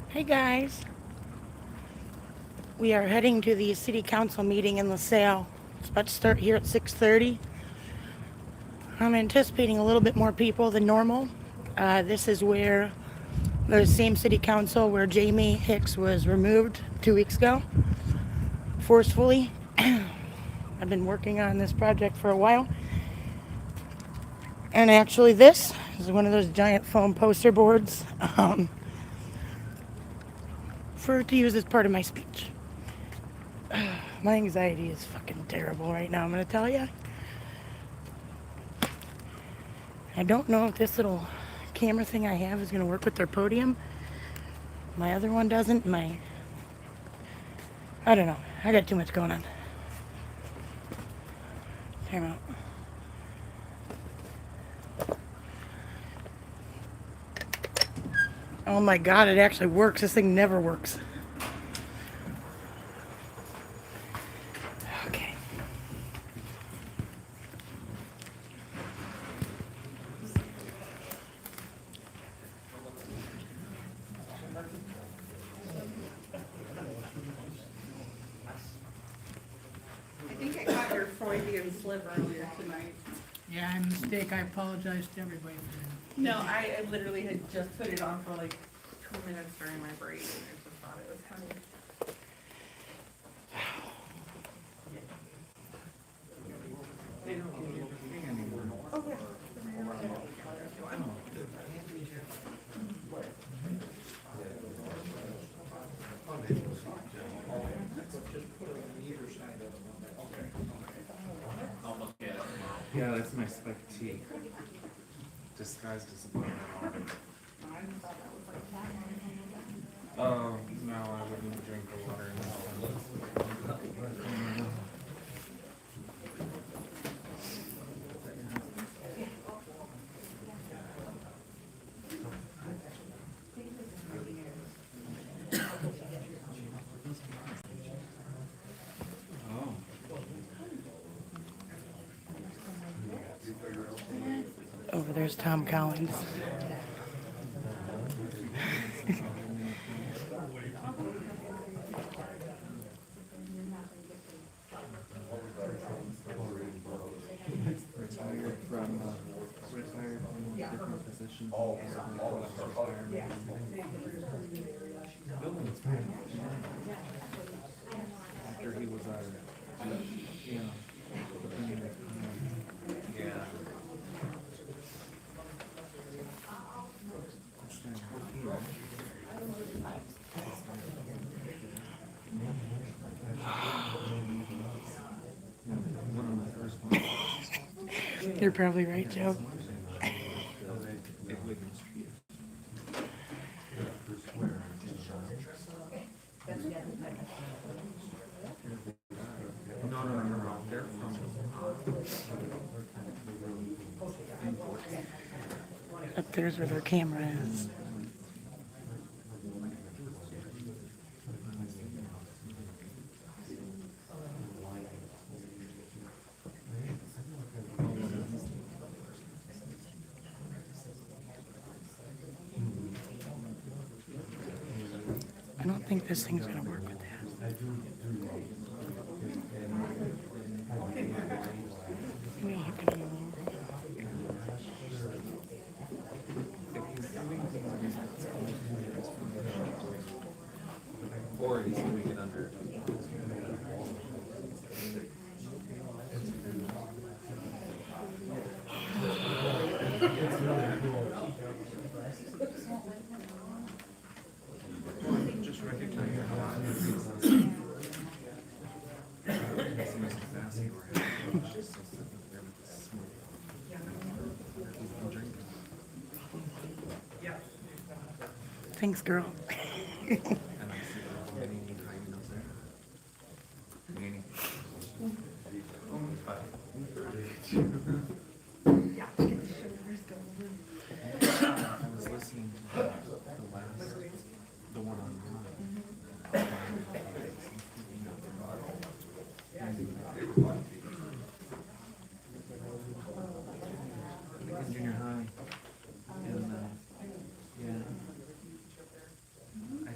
Hey guys, we are heading to the city council meeting in LaSalle. It's about to start here at 6:30. I'm anticipating a little bit more people than normal. This is where the same city council where Jamie Hicks was removed 2 weeks ago, forcefully. I've been working on this project for a while. And actually this is one of those giant foam poster boards to use as part of my speech. My anxiety is fucking terrible right now, I'm gonna tell you. I don't know if this little camera thing I have is going to work with their podium. My other one doesn't. I don't know. I got too much going on. Time out. Oh my god, it actually works. This thing never works. Okay. I think I caught your Freudian slip earlier tonight. Yeah, I mistake. I apologize to everybody for that. No, I literally had just put it on for like 2 minutes during my break and I just thought it was funny. Oh, yeah. Yeah, that's my spiked tea. Disguised as a banana. Oh, no, I wouldn't drink the water in this one. Oh. Over there's Tom Collins. Retired from different positions. Retired. After he was yeah. Yeah. You're probably right, Joe. No. They're from. Up there's where their camera is. I don't think this thing's gonna work with that. Maybe I'll hook it on the wall. Or he's doing it under. Just recognize your Thanks, girl. I was listening to the one on. In junior high, and yeah, I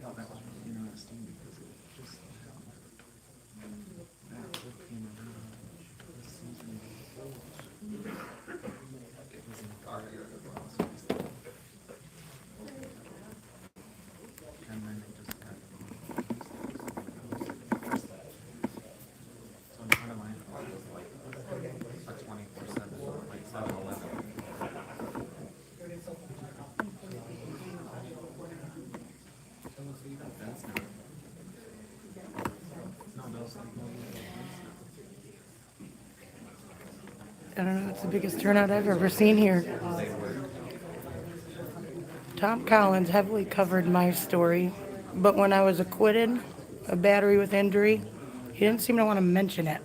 I don't know, it's the biggest turnout I've ever seen here. Tom Collins heavily covered my story, but when I was acquitted of battery with injury, he didn't seem to want to mention it.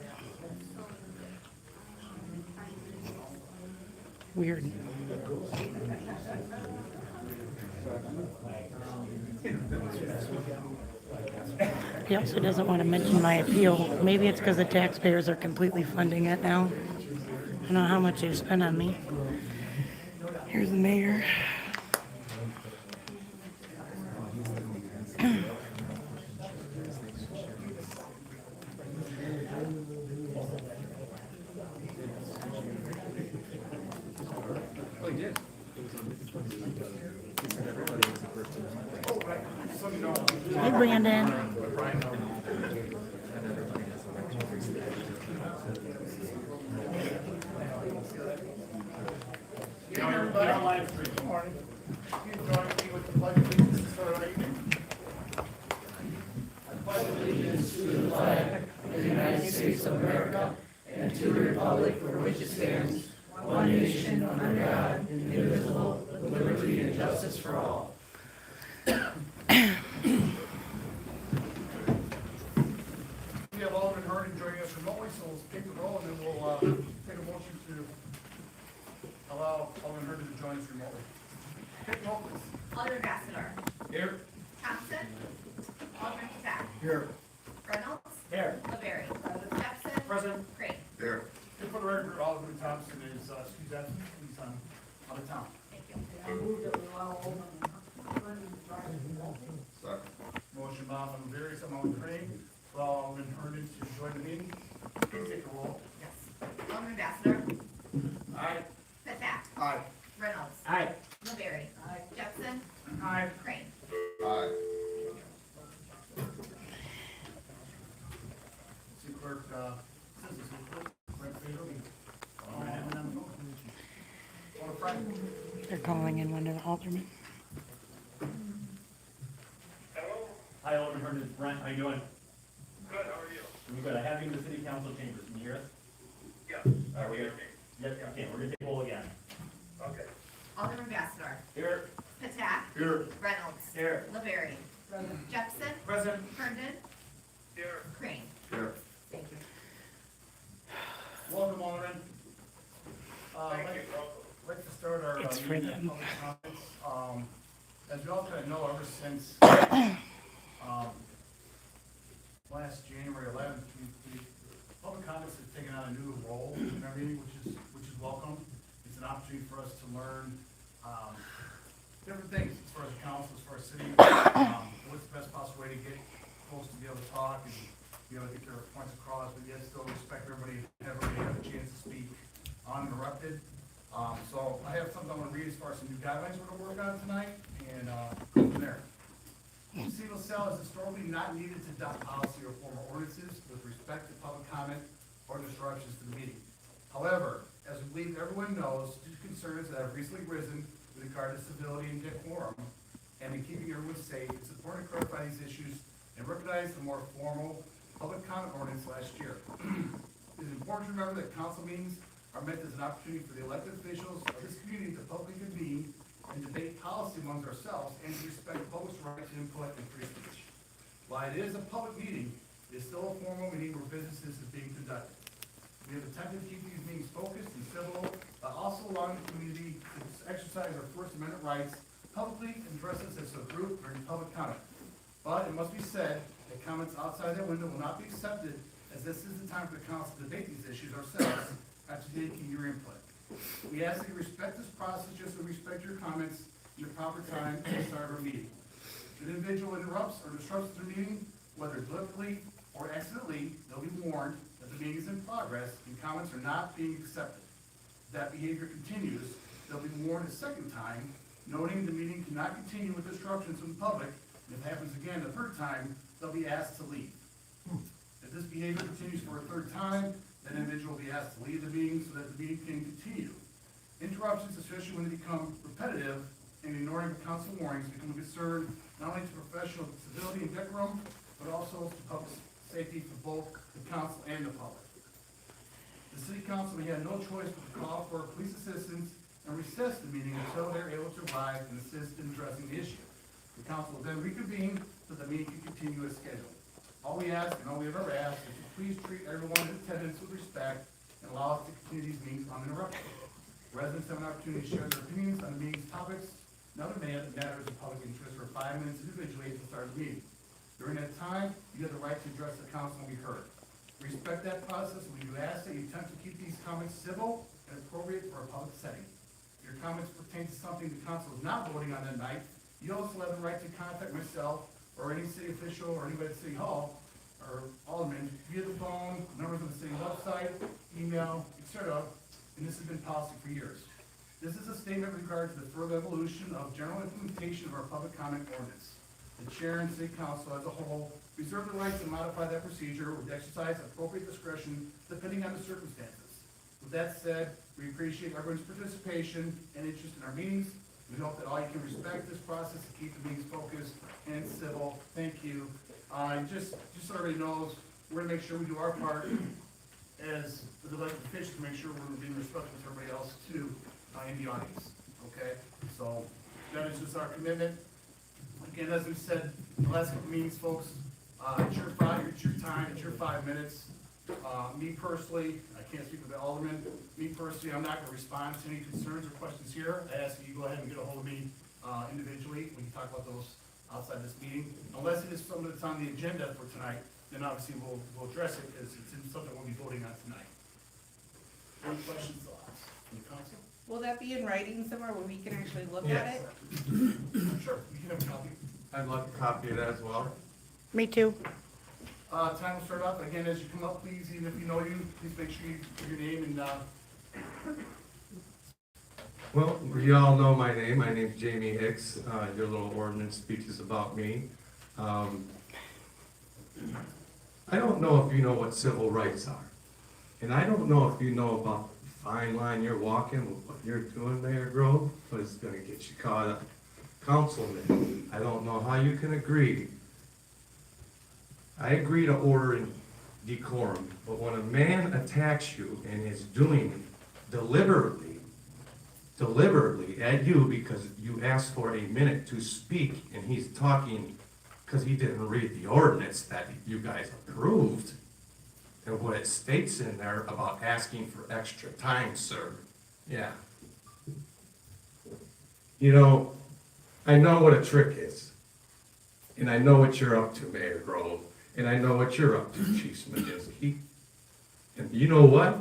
Weird. He also doesn't want to mention my appeal. Maybe it's because the taxpayers are completely funding it now. I don't know how much they spent on me. Here's the mayor. Hey, Brandon. Everybody on live stream, good morning. You can join me with the pledge of allegiance to start our evening. I pledge allegiance to the flag of the United States of America and to the republic for which it stands, one nation under God, indivisible, with liberty and justice for all. We have Alderman Harding joining us remotely, so we'll take the roll and then we'll take a motion to allow Alderman Harding to join us remotely. Take the roll, please. Alderman Bassler. Here. Thompson. Alderman Patak. Here. Reynolds. Here. LeBarry. Jepson. Present. Crane. Here. And for the record, Alderman Thompson is, excuse that, he's out of town. Thank you. Motion by Alderman Berry, second by Alderman Crane, for Alderman Herndon to join the meeting. Please take the roll. Yes. Alderman Bassler. Aye. Patak. Aye. Reynolds. Aye. LeBarry. Jepson. Aye. Crane. Aye. See clerk, says this, clerk, Brent Fader. Alderman Frank. They're calling in one of the aldermen. Hi, Alderman Herndon, it's Brent, how you doing? Good, how are you? I'm good, I have you in the city council chambers, can you hear us? Yes. Are we? Yes, okay, we're gonna take roll again. Okay. Alderman Bassler. Here. Patak. Here. Reynolds. Here. LeBarry. Jepson. Present. Herndon. Here. Crane. Here. Thank you. Welcome, Alderman. Thank you, I'd like to start our It's for meeting them. with public comments. As you all kind of know, ever since last January 11th, public comments have taken on a new role in our meeting, which is welcome. It's an opportunity for us to learn different things as far as the council, as far as city, what's the best possible way to get folks to be able to talk and be able to get their points across, but yet still respect everybody, have a chance to speak uninterrupted. So I have something I want to read as far as some new guidelines we're going to work on tonight, and go from there. The city of LaSalle is historically not needed to adopt policy or formal ordinances with respect to public comment or disruptions to the meeting. However, as we believe everyone knows, due to concerns that have recently risen with regard to civility and decorum, and in keeping everyone safe, it's important to clarify these issues and recognize the more formal public comment ordinance last year. It is important to remember that council meetings are meant as an opportunity for the elected officials of this community to publicly convene and debate policy amongst ourselves and to respect the public's right to input and free speech. While it is a public meeting, it is still a formal meeting where business is being conducted. We have attempted to keep these meetings focused and civil, but also allowing the community to exercise our First Amendment rights publicly and address us as a group during public comment. But it must be said that comments outside that window will not be accepted, as this is the time for the council to debate these issues ourselves after taking your input. We ask that you respect this process just as we respect your comments in the proper time at the start of our meeting. If an individual interrupts or disrupts the meeting, whether deliberately or accidentally, they'll be warned that the meeting is in progress and comments are not being accepted. If that behavior continues, they'll be warned a second time, noting the meeting cannot continue with disruptions from the public. And if it happens again the third time, they'll be asked to leave. If this behavior continues for a third time, that individual will be asked to leave the meeting so that the meeting can continue. Interruptions, especially when they become repetitive and ignoring the council warnings, become a concern not only to professional civility and decorum, but also to public safety for both the council and the public. The city council may have no choice but to call for police assistance and recess the meeting until they're able to arrive and assist in addressing the issue. The council will then reconvene so the meeting can continue as scheduled. All we ask, and all we have ever asked, is to please treat everyone in attendance with respect and allow us to continue these meetings uninterrupted. Residents have an opportunity to share their opinions on the meeting's topics and other matters of public interest for 5 minutes individually at the start of the meeting. During that time, you have the right to address the council and be heard. Respect that process, and we do ask that you attempt to keep these comments civil and appropriate for a public setting. If your comments pertain to something the council is not voting on that night, you also have the right to contact myself or any city official or anybody at City Hall or alderman via the phone, members of the city website, email, etc. And this has been policy for years. This is a statement with regard to the further evolution of general implementation of our public comment ordinance. The chair and city council as a whole reserve the right to modify that procedure or to exercise appropriate discretion depending on the circumstances. With that said, we appreciate everyone's participation and interest in our meetings. We hope that all you can respect this process to keep the meetings focused and civil. Thank you. And just so everybody knows, we're gonna make sure we do our part as the elected officials to make sure we're being respectful to everybody else too, in the audience, okay? So that is just our commitment. Again, as we said, the last couple meetings, folks, it's your time, it's your 5 minutes. Me personally, I can't speak for the alderman, me personally, I'm not gonna respond to any concerns or questions here. I ask that you go ahead and get a hold of me, individually, we can talk about those outside this meeting. Unless it is something that's on the agenda for tonight, then obviously we'll address it, because it's something we'll be voting on tonight. Any questions, thoughts from the council? Will that be in writing somewhere where we can actually look at it? Sure, you can have a copy. I'd like a copy of that as well. Me too. Time will start off, again, as you come up, please, even if you know you, please make sure you give your name and, Well, you all know my name. My name's Jamie Hicks. Your little ordinance speech is about me. I don't know if you know what civil rights are. And I don't know if you know about the fine line you're walking, what you're doing, Mayor Grove, but it's gonna get you caught up. Councilman, I don't know how you can agree. I agree to order and decorum, but when a man attacks you and is doing deliberately at you because you asked for a minute to speak and he's talking because he didn't read the ordinance that you guys approved and what it states in there about asking for extra time, sir. Yeah. You know, I know what a trick is. And I know what you're up to, Mayor Grove. And I know what you're up to, Chief Smadzinski. And you know what?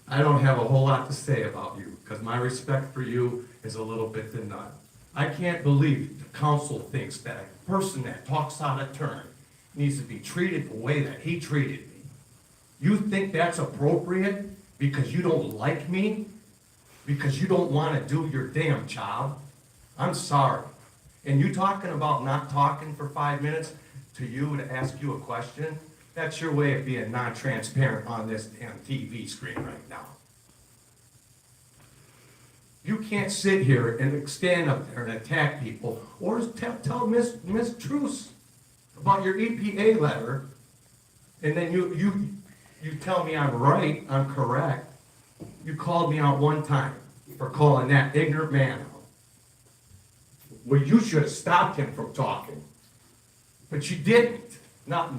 I don't have a whole lot to say about you, because my respect for you is a little bit than none. I can't believe the council thinks that a person that talks out of turn needs to be treated the way that he treated me. You think that's appropriate because you don't like me? Because you don't want to do your damn job? I'm sorry. And you talking about not talking for 5 minutes to you to ask you a question? That's your way of being non-transparent on this damn TV screen right now. You can't sit here and stand up there and attack people, or tell Miss Truce about your EPA letter, and then you tell me I'm right, I'm correct. You called me out one time for calling that ignorant man out. Well, you should have stopped him from talking, but you didn't. Not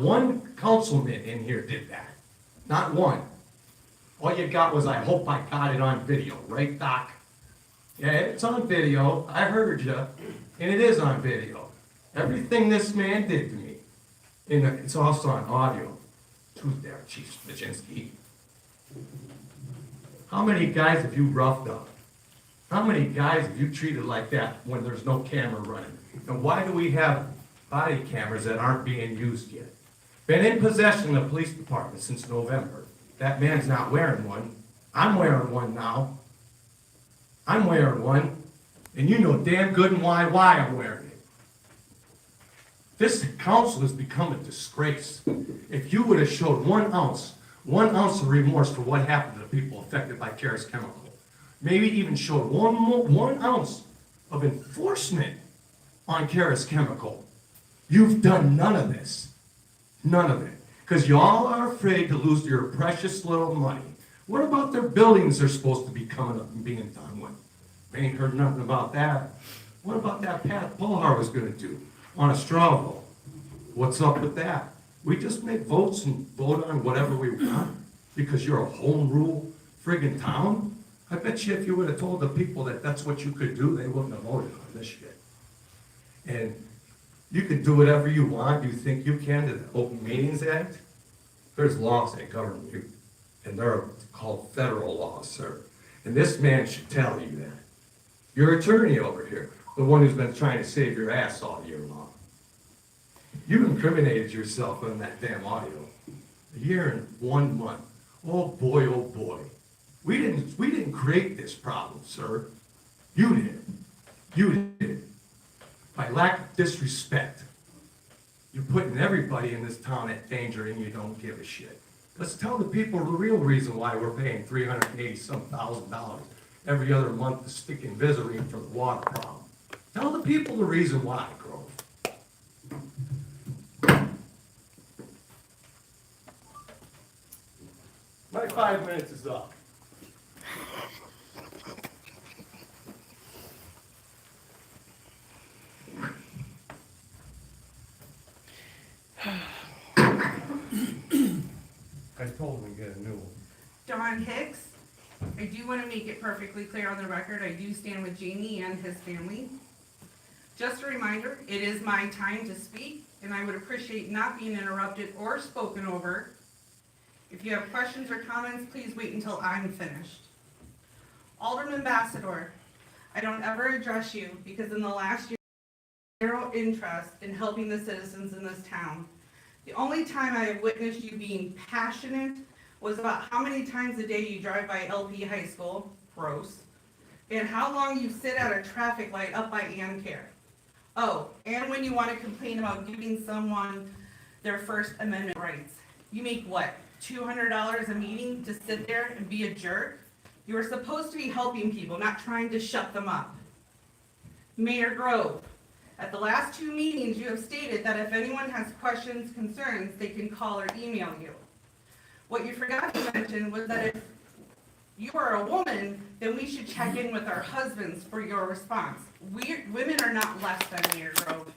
one councilman in here did that. Not one. All you got was, I hope I got it on video, right, Doc? Yeah, it's on video. I heard you, and it is on video. Everything this man did to me, and it's also on audio. Who's there, Chief Smadzinski? How many guys have you roughed up? How many guys have you treated like that when there's no camera running? And why do we have body cameras that aren't being used yet? Been in possession of the police department since November. That man's not wearing one. I'm wearing one now. I'm wearing one. And you know damn good and why I'm wearing it. This council has become a disgrace. If you would have showed 1 ounce of remorse for what happened to the people affected by Karis Chemical, maybe even showed 1 ounce of enforcement on Karis Chemical, you've done none of this. None of it. Because y'all are afraid to lose your precious little money. What about their buildings they're supposed to be coming up and being done with? We ain't heard nothing about that. What about that path Paul was gonna do on a straw vote? What's up with that? We just make votes and vote on whatever we want because you're a home rule friggin' town? I bet you if you would have told the people that that's what you could do, they wouldn't have voted on this shit. And you can do whatever you want, you think you can to the Open Meetings Act? There's laws that govern you, and they're called federal laws, sir. And this man should tell you that. Your attorney over here, the one who's been trying to save your ass all year long. You incriminated yourself on that damn audio. A year and 1 month. Oh boy, oh boy. We didn't create this problem, sir. You did. You did. By lack of disrespect. You're putting everybody in this town at danger and you don't give a shit. Let's tell the people the real reason why we're paying $380-some thousand every other month to stick Invisalign for the water problem. Tell the people the reason why, Grove. My 5 minutes is up. I told him to get a new one. Dawn Hicks, I do want to make it perfectly clear on the record, I do stand with Jamie and his family. Just a reminder, it is my time to speak, and I would appreciate not being interrupted or spoken over. If you have questions or comments, please wait until I'm finished. Alderman Bassador, I don't ever address you because in the last year, zero interest in helping the citizens in this town. The only time I have witnessed you being passionate was about how many times a day you drive by LP High School, gross, and how long you sit at a traffic light up by AmCare. Oh, and when you want to complain about giving someone their First Amendment rights. You make what, $200 a meeting to sit there and be a jerk? You are supposed to be helping people, not trying to shut them up. Mayor Grove, at the last 2 meetings, you have stated that if anyone has questions, concerns, they can call or email you. What you forgot to mention was that if you are a woman, then we should check in with our husbands for your response. Women are not less than Mayor Grove.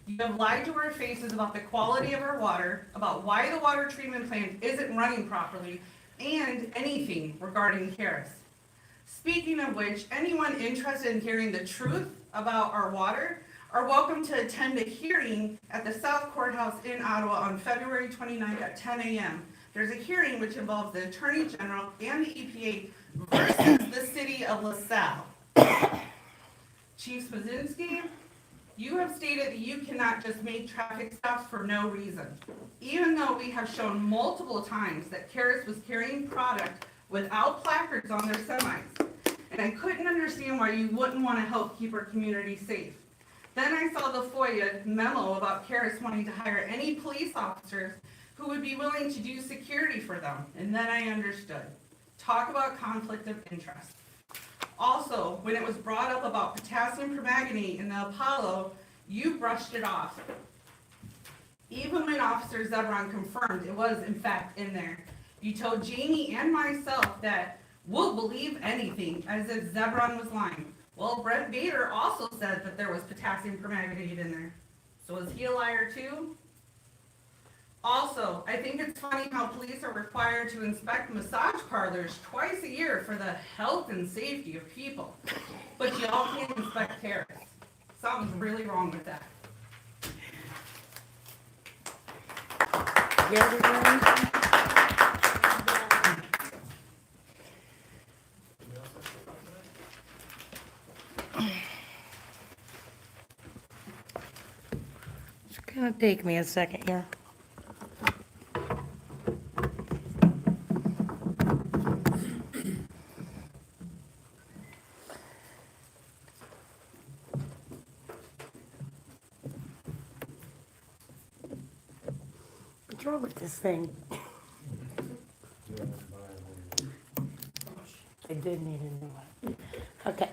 You have lied to our faces about the quality of our water, about why the water treatment plant isn't running properly, and anything regarding Karis. Speaking of which, anyone interested in hearing the truth about our water are welcome to attend a hearing at the South Courthouse in Ottawa on February 29th at 10 a.m. There's a hearing which involves the Attorney General and the EPA versus the city of LaSalle. Chief Swazinski, you have stated that you cannot just make traffic stops for no reason. Even though we have shown multiple times that Karis was carrying product without placards on their semis. And I couldn't understand why you wouldn't want to help keep our community safe. Then I saw the FOIA memo about Karis wanting to hire any police officers who would be willing to do security for them. And then I understood. Talk about conflict of interest. Also, when it was brought up about potassium permanganate in the Apollo, you brushed it off. Even when Officer Zebron confirmed it was in fact in there. You told Jamie and myself that we'll believe anything, as if Zebron was lying. Well, Brent Bader also said that there was potassium permanganate in there. So is he a liar too? Also, I think it's funny how police are required to inspect massage parlors twice a year for the health and safety of people. But y'all can't inspect Karis. Something's really wrong with that. Yeah, everybody? It's gonna take me a second here. What's wrong with this thing? I did need a new one. Okay.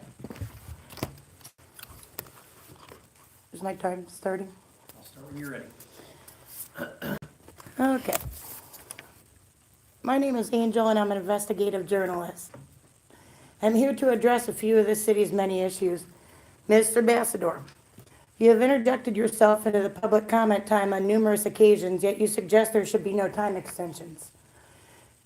Is my time starting? I'll start when you're ready. Okay. My name is Angel and I'm an investigative journalist. I'm here to address a few of the city's many issues. Mr. Ambassador, you have interjected yourself into the public comment time on numerous occasions, yet you suggest there should be no time extensions.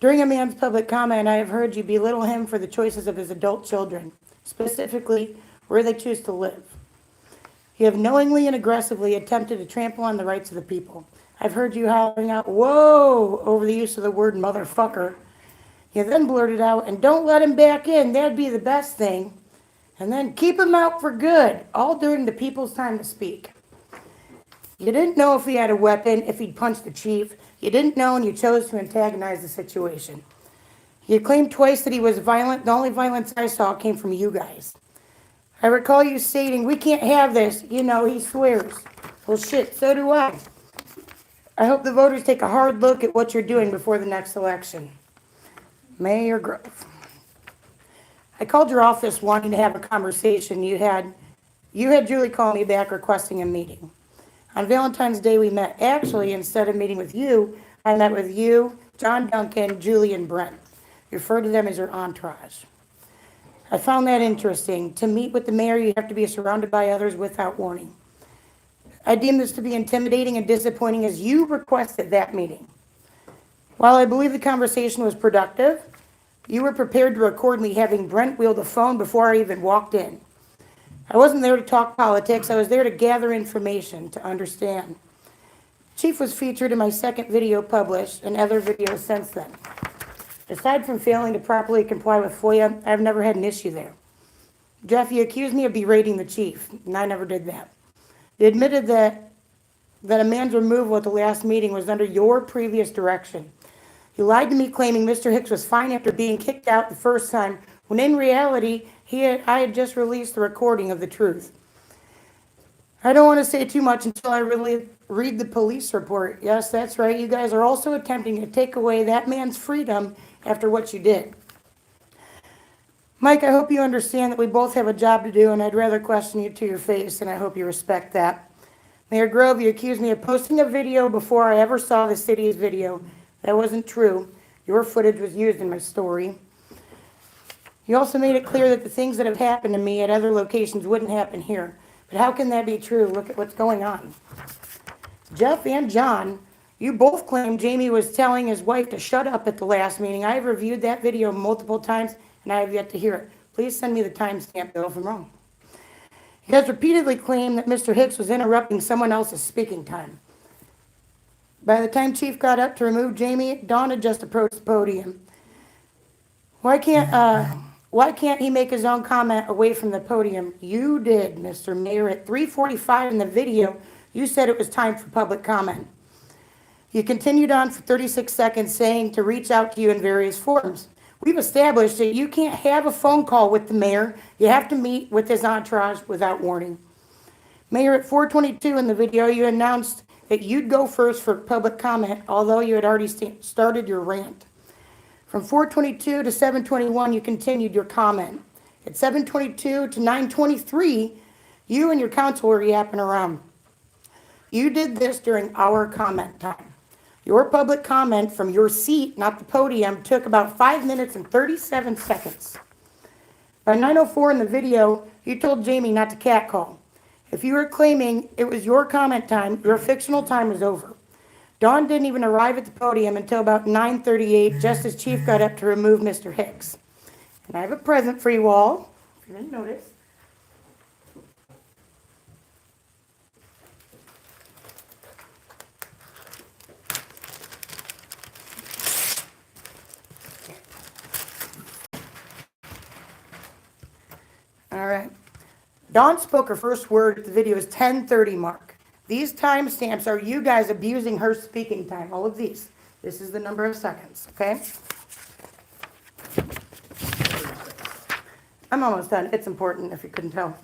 During a man's public comment, I have heard you belittle him for the choices of his adult children, specifically where they choose to live. You have knowingly and aggressively attempted to trample on the rights of the people. I've heard you hollering out, "Whoa," over the use of the word motherfucker. You then blurted out, "And don't let him back in, that'd be the best thing." And then keep him out for good, all during the people's time to speak. You didn't know if he had a weapon, if he'd punched the chief. You didn't know and you chose to antagonize the situation. You claimed twice that he was violent. The only violence I saw came from you guys. I recall you stating, "We can't have this. You know, he swears." Well, shit, so do I. I hope the voters take a hard look at what you're doing before the next election. Mayor Grove. I called your office wanting to have a conversation. You had Julie call me back requesting a meeting. On Valentine's Day, we met. Actually, instead of meeting with you, I met with you, John Duncan, Julie, and Brent. You refer to them as your entourage. I found that interesting. To meet with the mayor, you have to be surrounded by others without warning. I deem this to be intimidating and disappointing as you requested that meeting. While I believe the conversation was productive, you were prepared to record me having Brent wield the phone before I even walked in. I wasn't there to talk politics. I was there to gather information, to understand. Chief was featured in my second video published and other videos since then. Aside from failing to properly comply with FOIA, I've never had an issue there. Jeff, you accused me of berating the chief, and I never did that. You admitted that a man's removal at the last meeting was under your previous direction. You lied to me claiming Mr. Hicks was fine after being kicked out the first time, when in reality, I had just released the recording of the truth. I don't want to say too much until I really read the police report. Yes, that's right. You guys are also attempting to take away that man's freedom after what you did. Mike, I hope you understand that we both have a job to do, and I'd rather question you to your face, and I hope you respect that. Mayor Grove, you accused me of posting a video before I ever saw the city's video. That wasn't true. Your footage was used in my story. You also made it clear that the things that have happened to me at other locations wouldn't happen here. But how can that be true? Look at what's going on. Jeff and John, you both claimed Jamie was telling his wife to shut up at the last meeting. I have reviewed that video multiple times, and I have yet to hear it. Please send me the timestamp, Bill, if I'm wrong. You guys repeatedly claimed that Mr. Hicks was interrupting someone else's speaking time. By the time Chief got up to remove Jamie, Dawn had just approached the podium. Why can't he make his own comment away from the podium? You did, Mr. Mayor. At 3:45 in the video, you said it was time for public comment. You continued on for 36 seconds saying to reach out to you in various forms. We've established that you can't have a phone call with the mayor. You have to meet with his entourage without warning. Mayor, at 4:22 in the video, you announced that you'd go first for public comment, although you had already started your rant. From 4:22 to 7:21, you continued your comment. At 7:22 to 9:23, you and your counsel were yapping around. You did this during our comment time. Your public comment from your seat, not the podium, took about 5 minutes and 37 seconds. By 9:04 in the video, you told Jamie not to catcall. If you were claiming it was your comment time, your fictional time was over. Dawn didn't even arrive at the podium until about 9:38, just as Chief got up to remove Mr. Hicks. And I have a present for you all, if you didn't notice. All right. Dawn spoke her first word at the video's 10:30 mark. These timestamps are you guys abusing her speaking time, all of these. This is the number of seconds, okay? I'm almost done. It's important if you couldn't tell.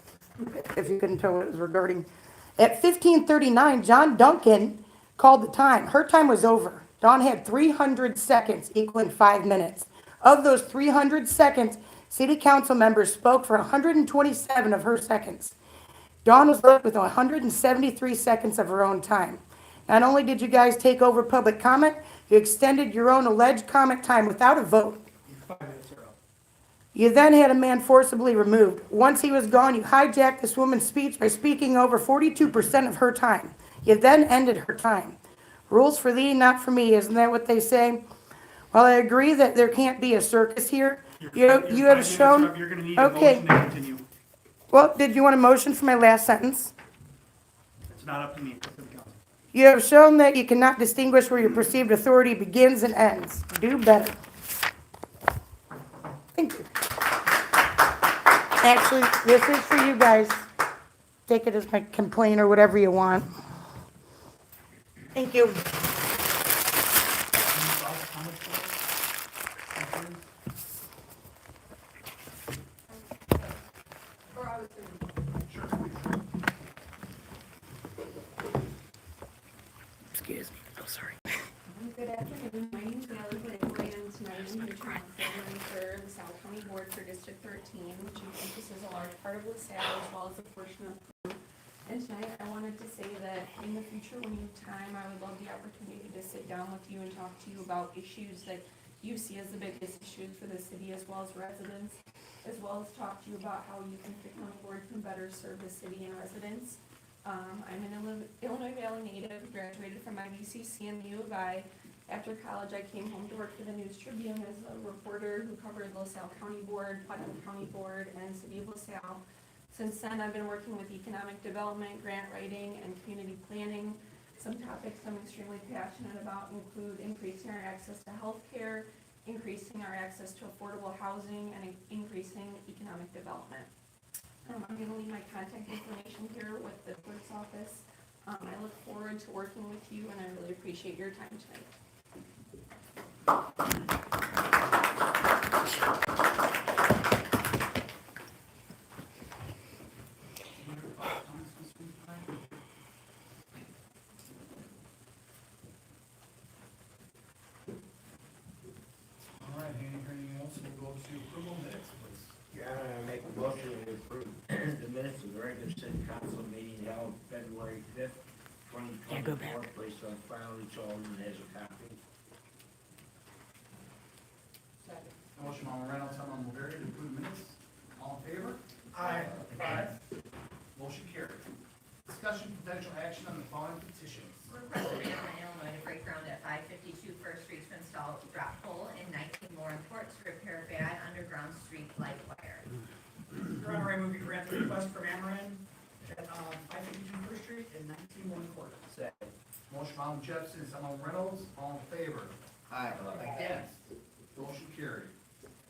If you couldn't tell what it was regarding. At 15:39, John Duncan called the time. Her time was over. Dawn had 300 seconds, equaling 5 minutes. Of those 300 seconds, city council members spoke for 127 of her seconds. Dawn was left with 173 seconds of her own time. Not only did you guys take over public comment, you extended your own alleged comment time without a vote. 5 minutes are up. You then had a man forcibly removed. Once he was gone, you hijacked this woman's speech by speaking over 42% of her time. You then ended her time. Rules for thee, not for me, isn't that what they say? Well, I agree that there can't be a circus here. You have shown. You're gonna need Okay. a motion to continue. Well, did you want a motion for my last sentence? It's not up to me, it's up to the council. You have shown that you cannot distinguish where your perceived authority begins and ends. Do better. Thank you. Actually, this is for you guys. Take it as my complaint or whatever you want. Thank you. Excuse me. Oh, sorry. Good afternoon, my name is Natalie Blakely, and tonight I'm here to represent for the South County Board for District 13, which encompasses a large part of LaSalle as well as a portion of Peru. And tonight I wanted to say that in the future, when you have time, I would love the opportunity to sit down with you and talk to you about issues that you see as the biggest issues for the city as well as residents, as well as talk to you about how you think the county board can better serve the city and residents. I'm an Illinois Valley native, graduated from IVCC and the U of I. After college, I came home to work for the News Tribune as a reporter who covered LaSalle County Board, Putnam County Board, and City of LaSalle. Since then, I've been working with economic development, grant writing, and community planning. Some topics I'm extremely passionate about include increasing our access to health care, increasing our access to affordable housing, and increasing economic development. I'm going to leave my contact information here with the clerk's office. I look forward to working with you, and I really appreciate your time tonight. All right, anything else, we'll go to approval minutes, please. Yeah, I make a motion to approve the minutes of the regular city council meeting held February 5th, Yeah, go 2024, back. placed on file, each alderman has a copy. Motion on Reynolds, on Mulberry to approve minutes. All in favor? Aye. Motion carried. Discussion potential action on the following petitions. Request of Ameren, Illinois to break ground at 552 First Street to install drop pole and 19 more Court to repair bad underground street light wire. Your Honor, I move you grant the request from Ameren at 552 First Street and 19 Court. Second. Motion on Jepson, second on Reynolds, all in favor? Aye. Against? Motion carried.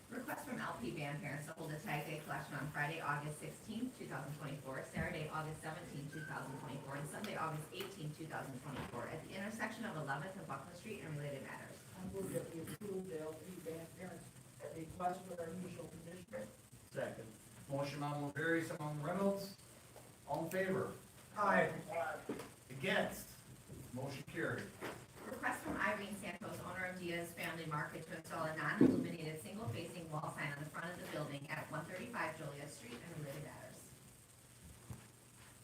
Request from LP Band Parents to hold a tag day collection on Friday, August 16, 2024, Saturday, August 17, 2024, and Sunday, August 18, 2024, at the intersection of 11th and Buckland Street and related matters. I move that we approve the LP band parents request with our usual conditions. Second. Motion on Mulberry, second on Reynolds, all in favor? Aye. Against? Motion carried. Request from Irene Santos, owner of Diaz Family Market, to install a non-illuminated single-facing wall sign on the front of the building at 135 Joliet Street and related matters.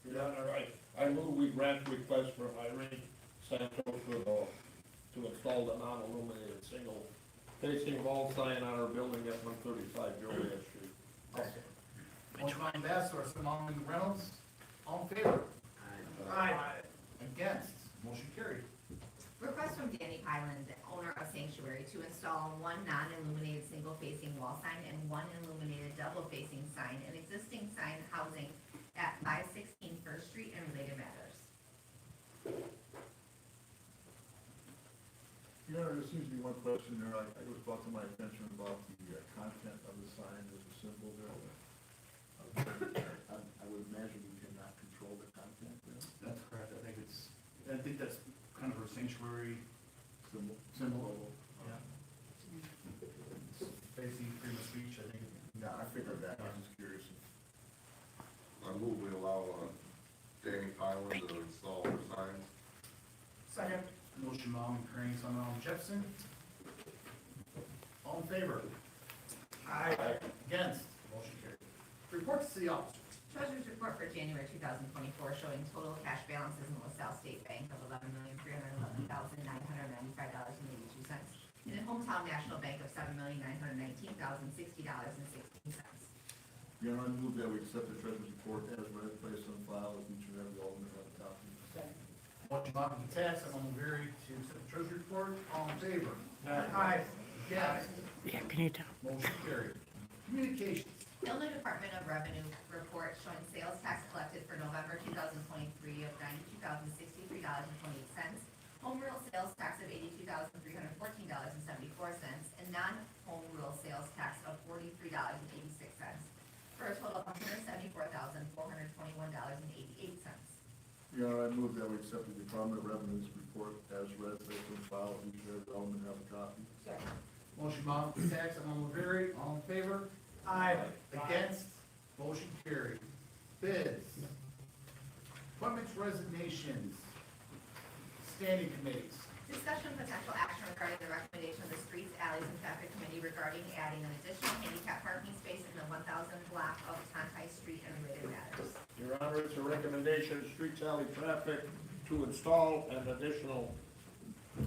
Your Honor, I move we grant request from Irene Santos to install the non-illuminated single facing wall sign on our building at 135 Joliet Street. Motion on Ambassador, second on Reynolds, all in favor? Aye. Against? Motion carried. Request from Danny Highland, owner of Sanctuary, to install one non-illuminated single-facing wall sign and one illuminated double-facing sign and existing sign housing at 516 First Street and related matters. Your Honor, there seems to be one question there, it was brought to my attention about the content of the sign, there's a symbol there. I would imagine you cannot control the content there. That's correct, I think that's kind of our sanctuary symbol. Yeah. Facing freedom of speech, I think. No, I figured that, I was just curious. I move we allow Danny Highland to install her signs. Second. Motion on Crane, second on Jepson. All in favor? Aye. Against? Motion carried. Report to city officers. Treasurer's report for January 2024 showing total cash balances in LaSalle State Bank of $11,311,995.82, and in Hometown National Bank of $7,919,060.16. Your Honor, I move that we accept the treasurer's report as read, placed on file, as each and every alderman have a copy. Motion by Alderman Tax, Alderman Berry to accept the treasurer's report. All in favor? Aye. Against? Yeah, can you tell? Motion carried. Communications. Illinois Department of Revenue report showing sales tax collected for November 2023 of $92,063.28, home rule sales tax of $82,314.74, and non-home rule sales tax of $43.86, for a total of $174,421.88. Your Honor, I move that we accept the Department of Revenue's report as read, placed on file, as each and every alderman have a copy. Motion by Alderman Tax, Alderman Berry. All in favor? Aye. Against? Motion carried. Bids. Appointments, resignations. Standing committees. Discussion of potential action regarding the recommendation of the Streets, Alleys, and Traffic Committee regarding adding an additional handicap parking space in the 1000 block of Tonti Street and related matters. Your Honor, it's a recommendation of Streets, Alley, Traffic to install an additional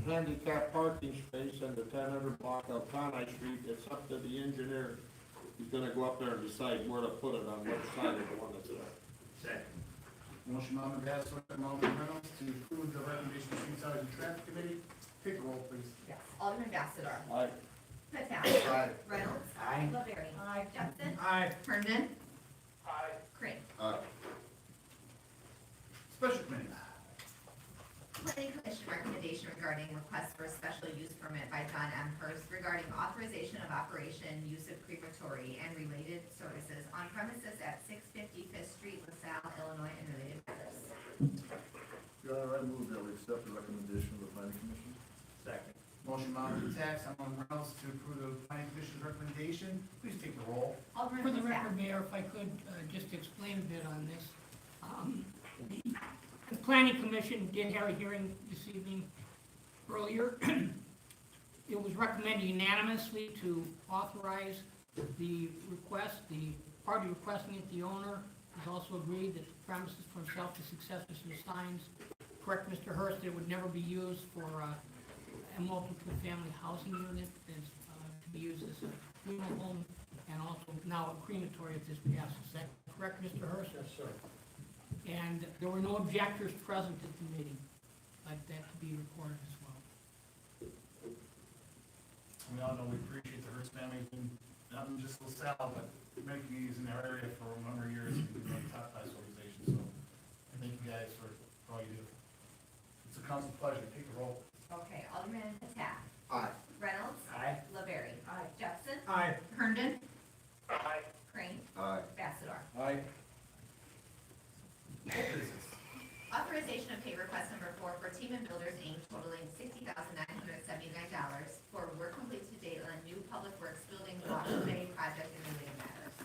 handicap parking space in the 1000 block of Tonti Street. It's up to the engineer. He's gonna go up there and decide where to put it, on which side of the one that's there. Second. Motion by Alderman Bassler and Alderman Reynolds to approve the recommendation of Streets, Highways, and Traffic Committee. Take a roll, please. Yes. Alderman Bassador. Aye. Patel. Aye. Reynolds. Aye. LaBerry. Jepson. Aye. Herndon. Crane. Aye. Special committees. Planning Commission recommendation regarding request for a special use permit by John M. Hurst regarding authorization of operation, use of crematory, and related services on premises at 650 Fifth Street, LaSalle, Illinois, and related matters. Your Honor, I move that we accept the recommendation of the planning commission. Second. Motion by Alderman Tax, Alderman Reynolds to approve the planning commission's recommendation. Please take the roll. Alderman For the Patel. record, Mayor, if I could just explain a bit on this. The Planning Commission did have a hearing this evening earlier. It was recommended unanimously to authorize the request. The party requesting it, the owner, has also agreed that the premises for himself, the successors and signs. Correct, Mr. Hurst, it would never be used for a multiple-family housing unit. It's to be used as a funeral home and also now a crematory if this passes. Is that correct, Mr. Hurst? Yes, sir. And there were no objectors present at the meeting. I'd like that to be recorded as well. We all know we appreciate the Hurst family, not just LaSalle, but many communities in our area for a number of years. We've been a top-class organization, so thank you guys for all you do. It's a council pleasure. Take the roll. Okay, Alderman Patel. Aye. Reynolds. Aye. LaBerry. Jepson. Aye. Herndon. Crane. Aye. Bassador. Aye. Authorization of pay request number 4 for Team and Builders Inc. totaling $60,979 for work completed to date on a new public works building waterway project and related matters.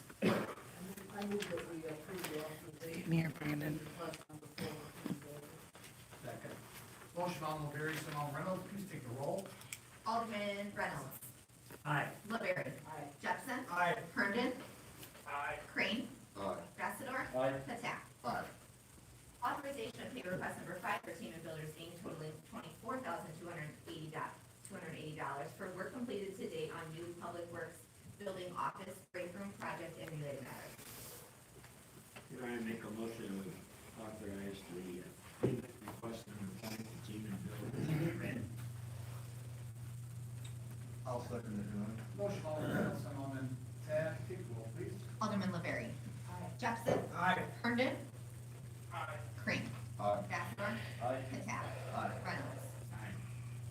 I move that we approve the authorization. Here, Brandon. Second. Motion by Alderman Berry, second Alderman Reynolds. Please take the roll. Alderman Reynolds. Aye. LaBerry. Jepson. Aye. Herndon. Crane. Aye. Bassador. Aye. Patel. Aye. Authorization of pay request number 5 for Team and Builders Inc. totaling $24,280 for work completed to date on new public works building office break room project and related matters. Your Honor, make a motion to authorize the payment request number 5 to Team and Builders as read. I'll second it, Your Honor. Motion by Alderman Reynolds, second Alderman Taft. Take the roll, please. Alderman LaBerry. Jepson. Aye. Herndon. Crane. Aye. Bassador. Aye. Patel. Aye. Reynolds. Aye.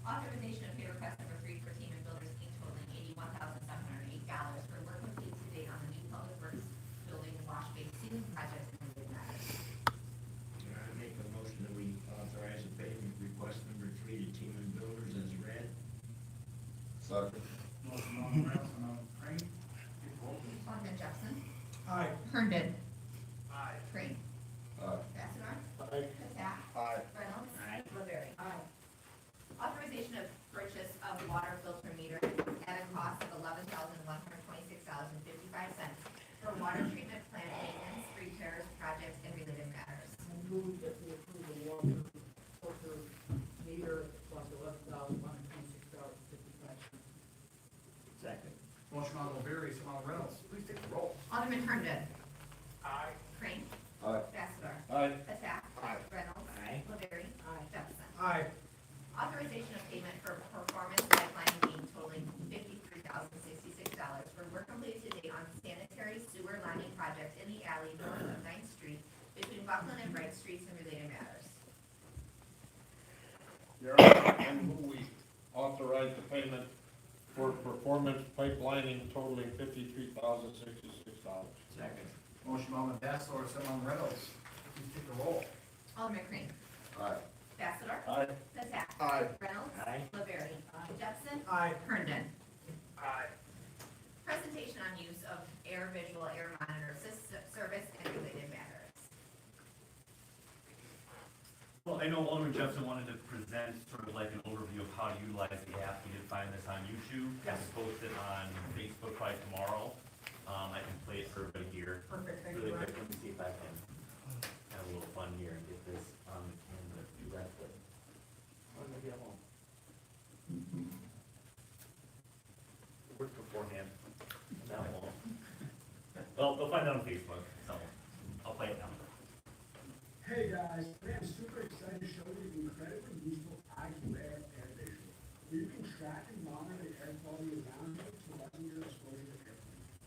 Authorization of pay request number 3 for Team and Builders Inc. totaling $81,708 for work completed to date on the new public works building wash bay ceiling project and related matters. Your Honor, make a motion that we authorize the payment request number 3 to Team and Builders as read. Second. Motion by Alderman Reynolds, second Alderman Crane. Take the roll, please. Alderman Jepson. Aye. Herndon. Aye. Crane. Aye. Bassador. Aye. Patel. Aye. Reynolds. Aye. LaBerry. Authorization of purchase of water filter meter at a cost of $11,126.55 for water treatment plant maintenance, repairs, move that we approve the water filter meter plus $11,126.55. Second. Motion by Alderman O'Leary, second by Alderman Reynolds. Please take the roll. Alderman Herndon. Aye. Crane. Aye. Vassar. Aye. Attack. Aye. Reynolds. Aye. Laveri. Jefferson. Aye. Authorization of payment for performance pipeline being totaling $53,066 for work completed to date on sanitary sewer lining project in the alley north of 9th Street between Buckland and Bright Streets and related matters. Your Honor, I move we authorize the payment for performance pipelining totaling $53,066. Second. Motion by Alderman Vassar, second by Alderman Reynolds. Please take the roll. Alderman Crane. Aye. Vassar. Aye. Attack. Aye. Reynolds. Aye. Laveri. Jefferson. Aye. Herndon. Aye. Presentation on use of air visual air monitor service and related matters. Well, I know Alderman Jefferson wanted to present sort of like an overview of how to utilize the app. You did find this on YouTube. Yes. I'll post it on Facebook by tomorrow. I can play it for everybody here. Perfect, thank you, Really Brian. quick, let me see if I can have a little fun here and get this on the camera. Do that quick. When I get home. Work beforehand. That won't. Well, they'll find it on Facebook, so I'll play it now. Hey guys, today I'm super excited to show you the incredibly useful IQ Air Visual, where you can track and monitor the air quality around you to lessen your exposure to air pollution.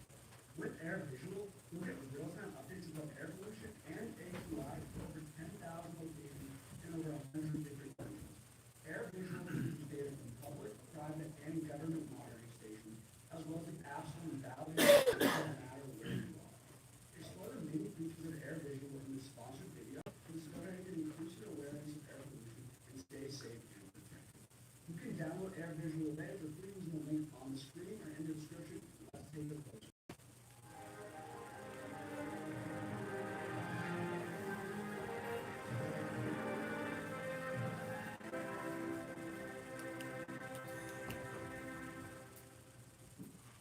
With Air Visual, you'll get real-time updates about air pollution and AQI for over 10,000 locations in over 100 different countries. Air Visual uses data from public, private, and government monitoring stations, as well as the absolute value no matter where you are. Explore the many features of Air Visual in the sponsored video. Discover how you can increase your awareness of air pollution and stay safe and protected. You can download Air Visual today for free using the link on the screen or in the description. Let's take a closer.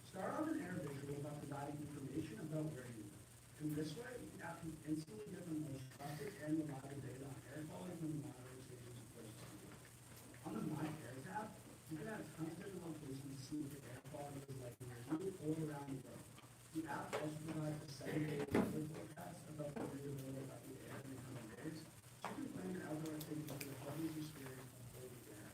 Start off an Air Visual by providing information about where you live. In this way, you can instantly get the most trusted and reliable data on air quality from the monitoring stations closest to you. On the My Air tab, you can add tons of different locations to see what the air quality is like near you or around the world. The app also provides a 7-day weather forecast about the variability of the air in the coming days, so you can plan your outdoor activities for the healthiest experience of both the air.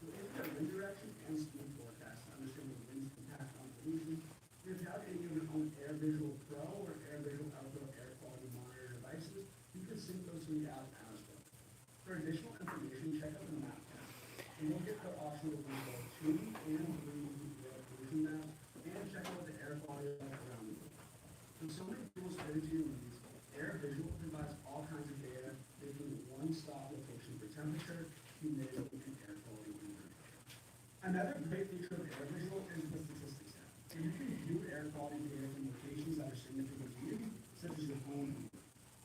You'll able to get wind direction and speed forecasts to understand the wind's impact on pollution. If you have any of your own Air Visual Pro or Air Visual Outdoor Air Quality Monitor devices, you can sync those to the app as well. For additional information, check out the map tab. And you'll get the option to read both 2 and 3 air pollution maps and check out what the air quality is like around the world. With so many tools fitted to your needs, Air Visual provides all kinds of data, making it a one-stop location for temperature, humidity, and air quality information. Another great feature of Air Visual is the statistics tab. So you can view air quality data from locations that are significant to you, such as your home.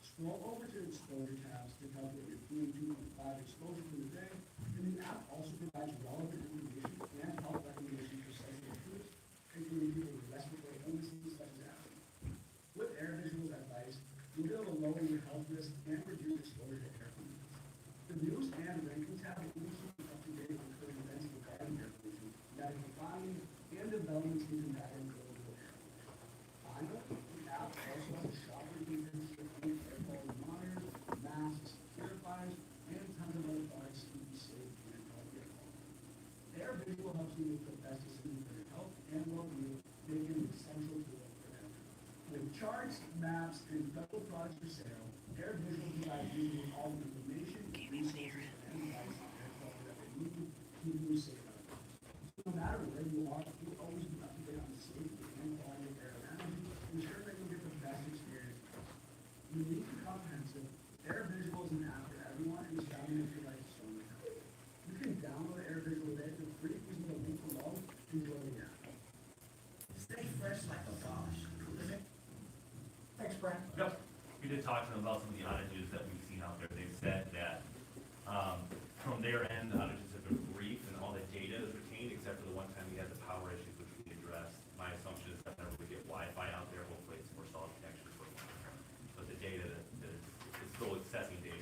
Scroll over to exposure tabs to calculate your PM2.5 exposure for the day, and the app also provides relevant information and health recommendations for sensitive foods, including people with respiratory illnesses such as asthma. With Air Visual's advice, you'll be able to lower your health risk and reduce exposure to air pollution. The news and ranking tab will keep you up to date on current events regarding air pollution, medical findings, and developments in combating global air pollution. Finally, the app also has a shopper you can purchase any air quality monitors, masks, purifiers, and tons of other products to keep you safe and healthy at home. Air Visual helps you make the best decisions for your health and well-being, making it an essential tool for everyone. With charts, maps, and incredible products for sale, Air Visual provides you with all the information, resources, and advice on air quality that they need to keep you safe out there. So no matter where you are, you'll always be up to date on the safety and quality of air around you, ensure that you get the best experience possible. Unique and comprehensive, Air Visual is an app for everyone and is bound to make your life so much better. You can download Air Visual today for free using the link below. Enjoy the app. Stay fresh like a Bosch. Thanks, Brent. Yep, we did talk to them about some of the outages that we've seen out there. They've said that, from their end, the outages have been brief and all the data is retained, except for the one time we had the power issues, which we addressed. My assumption is that whenever we get Wi-Fi out there, hopefully it's more solid connection for a while. But the data that is still accessing data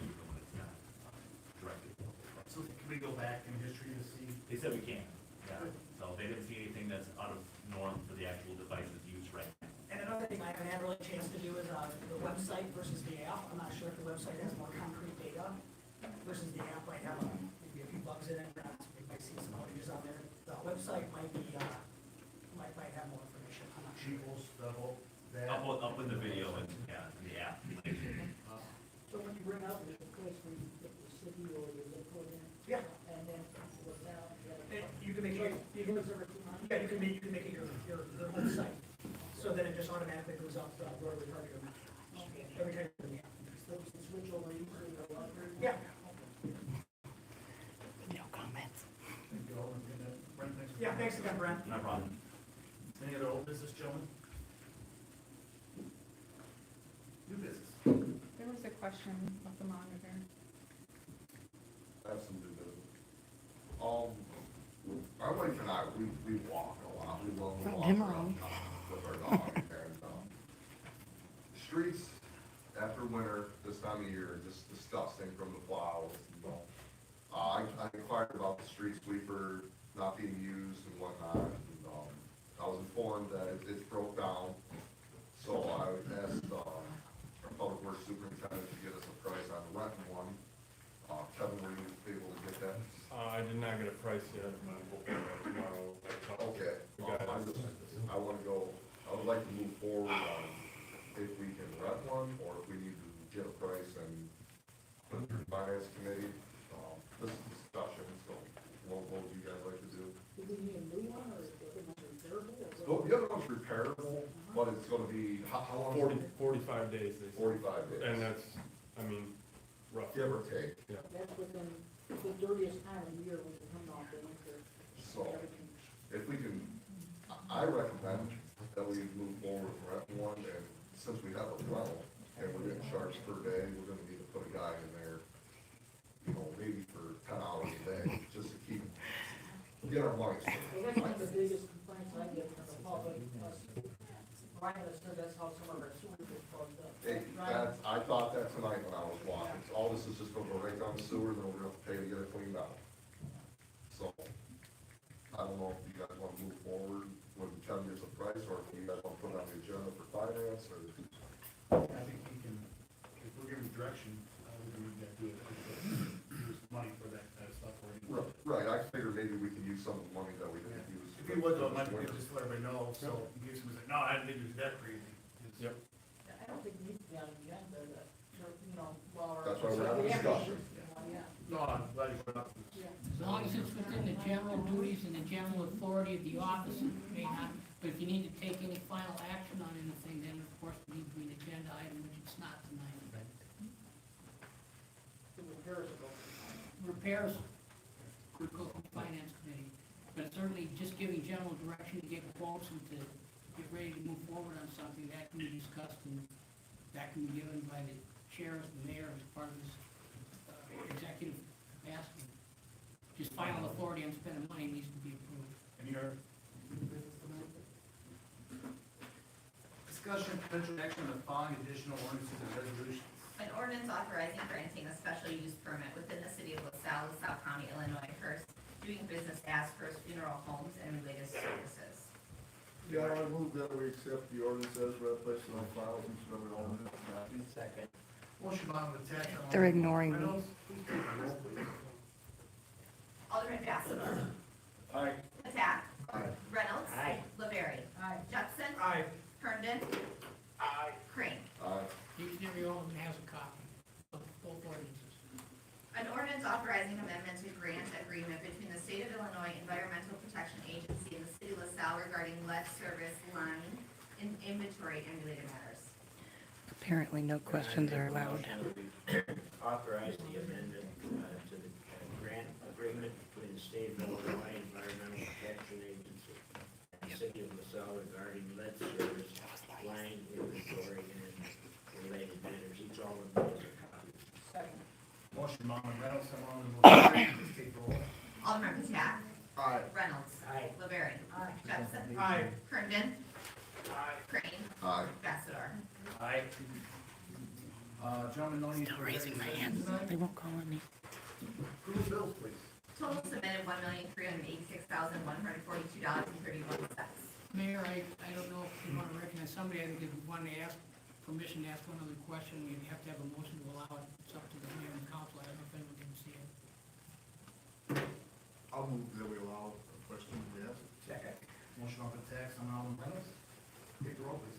we go back in history to see? They said we can, yeah, so they didn't see anything that's out of norm for the actual devices used right now. And another thing I haven't had really a chance to do is, the website versus the app. I'm not sure if the website has more concrete data versus the app might have maybe a few bugs in it, perhaps we might see some outages on there. The website might be, might have more information. I'm not sure. People's, the whole, that. Up in the video and, yeah, in the app. So when you bring out the request, when you put the city or the zip code in, Yeah. and then what's out, You can make it, you can, yeah, you can make it your home site, so that it just automatically goes up, where we target them. Every time you do the app. so it's the switch over easily or whatever. Yeah. No comments. Thank you all, and Brent, thanks. Yeah, thanks again, Brent. No problem. Any other old business, gentlemen? New business. There was a question of the monitor. Have some new business. My wife and I, we walk a lot, we love to Not walk him around wrong. town with our dog, and, streets after winter, this time of year, just disgusting from the plows, you know. I inquired about the street sweeper not being used and whatnot, and, I was informed that it's broke down, so I asked, our public works superintendent to get us a price on renting one. Kevin, were you able to get that? I did not get a price yet, but I'm hoping that tomorrow. Okay, I wanna go, I would like to move forward on if we can rent one, or if we need to get a price and put it through finance committee. This is discussion, so what would you guys like to do? Do we need a new one, or is it repairable, or? So the other one's repairable, but it's gonna be, how long? 45 days, they said. 45 days. And that's, I mean, rough. Give or take, That's within the dirtiest time of year when you're coming off the winter. so Everything. if we can, I recommend that we move forward with renting one, and since we have a rental, and we're getting charged per day, we're gonna need to put a guy in there, you know, maybe for 10 hours a day, just to get our money spent. Well, that's one of the biggest complaints I get from the public, Brian has said that's how some of our sewers get plugged up. Hey, Brian, I thought that tonight when I was walking, all this is just gonna go right down the sewer, then we're gonna have to pay to get it cleaned out. So, I don't know if you guys wanna move forward when Kevin gives a price, or if you guys wanna put it on the agenda for finance, or. I think we can, if we're giving direction, we can do it, use money for that kind of stuff. Right, I figured maybe we can use some of the money that we didn't use. If we would, though, Mike, we could just let everybody know, so in case somebody's like, no, I didn't think it was that crazy. It's- Yep. I don't think it needs to be on the agenda, that, you know, while our. That's why we're having a discussion. Yeah. No, I'm glad you brought up this. Yeah. As long as it's within the general duties and the general authority of the office, it may not, but if you need to take any final action on anything, then of course it needs to be an agenda item, which it's not tonight. The repairs are going. Repairs, would go to finance committee, but certainly just giving general direction to get quotes and to get ready to move forward on something, that can be discussed and that can be given by the chair, the mayor, as part of this executive capacity. Just final authority on spending money needs to be approved. Any other? Discussion, potential action on the following additional ordinances and resolutions. An ordinance authorizing granting a special use permit within the city of LaSalle, LaSalle County, Illinois, first doing business as First Funeral Homes and related services. Yeah, I move that we accept the ordinance as read, placed on file, and submitted all in copy. Second. Motion by Alderman Tatman. They're ignoring me. Reynolds, please take the roll, please. Alderman Bassler. Aye. Attack. Aye. Reynolds. Aye. LaBerry. Aye. Judson. Aye. Herndon. Crane. Each and every one of them has a copy of both ordinances. An ordinance authorizing amendment to grant agreement between the State of Illinois Environmental Protection Agency and the City of LaSalle regarding lead service line in inventory and related matters. Apparently, no questions are allowed. Authorize the amendment to the grant agreement between the State of Illinois Environmental Protection Agency and the City of LaSalle regarding lead service line inventory and related matters. Each all of those are copies. Second. Motion by Alderman Reynolds, second by Alderman LaBerry, please take the roll. Alderman Patak. Aye. Reynolds. Aye. LaBerry. Aye. Judson. Aye. Herndon. Crane. Aye. Bassador. Aye. Gentlemen, no need Still for raising my executive hand. session tonight. They won't call on me. Approve bills, please. Total submitted $1,386,142.31. Mayor, I don't know if you want to recognize somebody, I think if you want to ask permission to ask one other question, you'd have to have a motion to allow it. It's up to the mayor and council, I don't know if anyone can see it. I'll move that we allow a question to be asked. Second. Motion off the tax on Alderman Reynolds. Take the roll, please.